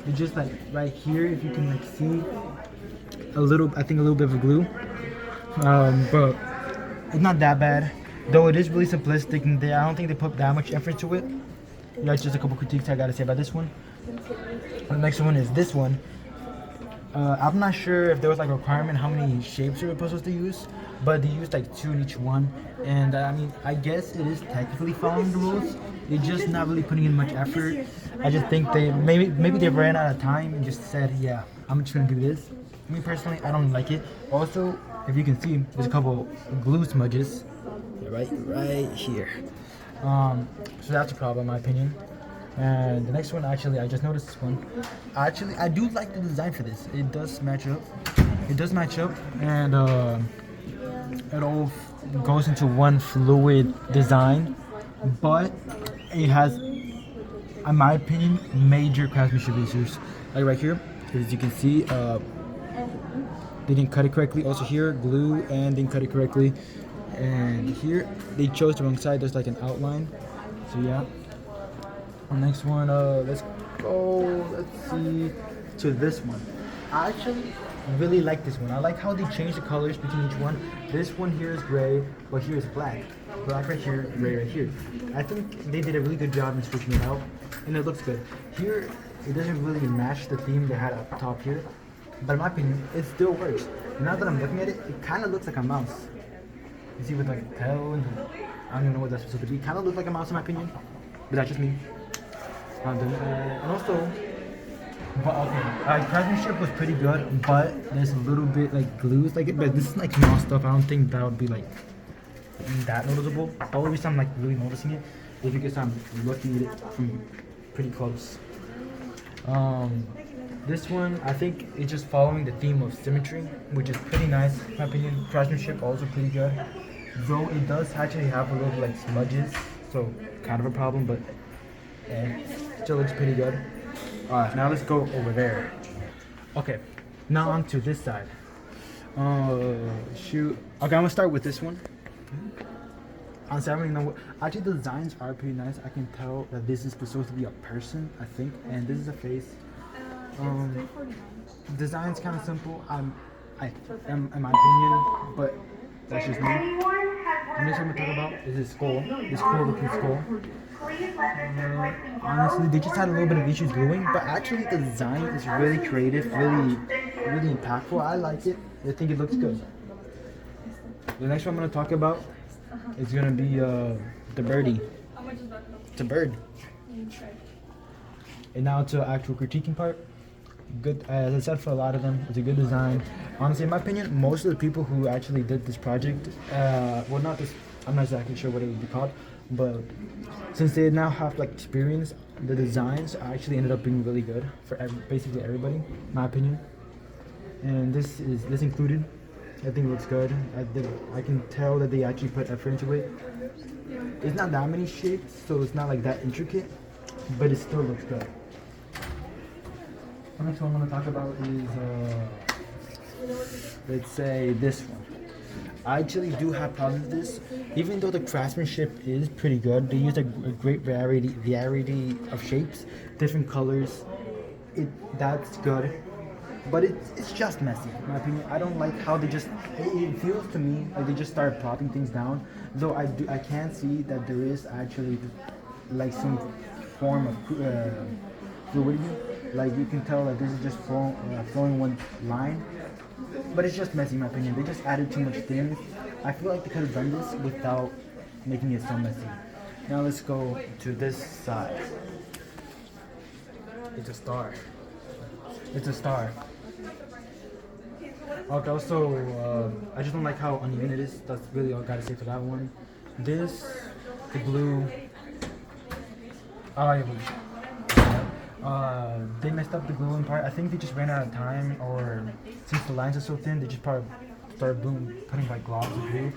It's just like right here, if you can like see a little, I think a little bit of glue. But it's not that bad. Though it is really simplistic, and I don't think they put that much effort to it. That's just a couple critiques I gotta say about this one. The next one is this one. I'm not sure if there was like a requirement how many shapes you were supposed to use, but they used like 2 in each one. And I mean, I guess it is technically following the rules. They're just not really putting in much effort. I just think they maybe they ran out of time and just said, yeah, I'm just gonna do this. Me personally, I don't like it. Also, if you can see, there's a couple glue smudges right here. So that's a problem, in my opinion. And the next one, actually, I just noticed this one. Actually, I do like the design for this. It does match up. It does match up, and it all goes into one fluid design. But it has, in my opinion, major craftsmanship issues. Like right here, as you can see, they didn't cut it correctly. Also here, glue and didn't cut it correctly. And here, they chose the wrong side. There's like an outline. So yeah. Next one, let's go, let's see, to this one. I actually really like this one. I like how they changed the colors between each one. This one here is gray, but here is black. Black right here, gray right here. I think they did a really good job in switching it out, and it looks good. Here, it doesn't really match the theme they had up top here, but in my opinion, it still works. Now that I'm looking at it, it kind of looks like a mouse. You see with like a tail, and I don't even know what that's supposed to be. Kind of looks like a mouse in my opinion, but that's just me. And also, but okay, craftsmanship was pretty good, but there's a little bit like glues like it. But this is like small stuff. I don't think that would be like that noticeable. The only reason I'm like really noticing it is because I'm looking at it from pretty close. This one, I think it's just following the theme of symmetry, which is pretty nice in my opinion. Craftsmanship also pretty good, though it does actually have a little like smudges, so kind of a problem, but still looks pretty good. Alright, now let's go over there. Okay, now onto this side. Shoot. Okay, I'm gonna start with this one. Honestly, I don't even know what. Actually, the designs are pretty nice. I can tell that this is supposed to be a person, I think, and this is a face. Design's kind of simple. I am, in my opinion, but that's just me. The next one I'm gonna talk about is his skull. This cool looking skull. Honestly, they just had a little bit of issues gluing, but actually the design is really creative, really impactful. I like it. I think it looks good. The next one I'm gonna talk about is gonna be the birdie. It's a bird. And now to actual critiquing part. Good, as I said, for a lot of them, it's a good design. Honestly, in my opinion, most of the people who actually did this project, well, not this, I'm not exactly sure what it would be called, but since they now have like experience, the designs actually ended up being really good for basically everybody, in my opinion. And this included. I think it looks good. I can tell that they actually put effort into it. It's not that many shapes, so it's not like that intricate, but it still looks good. The next one I'm going to talk about is, let's say this one. I actually do have problems with this. Even though the craftsmanship is pretty good, they used a great variety of shapes, different colors. That's good, but it's just messy, in my opinion. I don't like how they just. It feels to me like they just started plopping things down. Though I can see that there is actually like some form of fluidity. Like you can tell that this is just flowing one line, but it's just messy in my opinion. They just added too much things. I feel like they could have done this without making it so messy. Now let's go to this side. It's a star. It's a star. Okay, also, I just don't like how uneven it is. That's really all I gotta say for that one. This, the blue. They messed up the gluing part. I think they just ran out of time, or since the lines are so thin, they just probably started putting like globs of glue.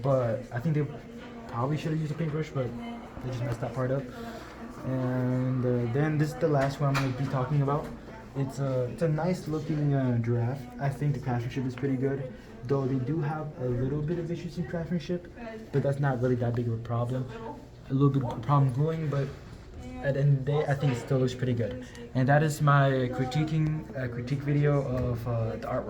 But I think they probably should have used a paintbrush, but they just messed that part up. And then this is the last one I'm going to be talking about. It's a nice looking giraffe. I think the craftsmanship is pretty good, though they do have a little bit of issues in craftsmanship, but that's not really that big of a problem. A little bit of problem gluing, but at the end of the day, I think it still looks pretty good. And that is my critique video of the artwork.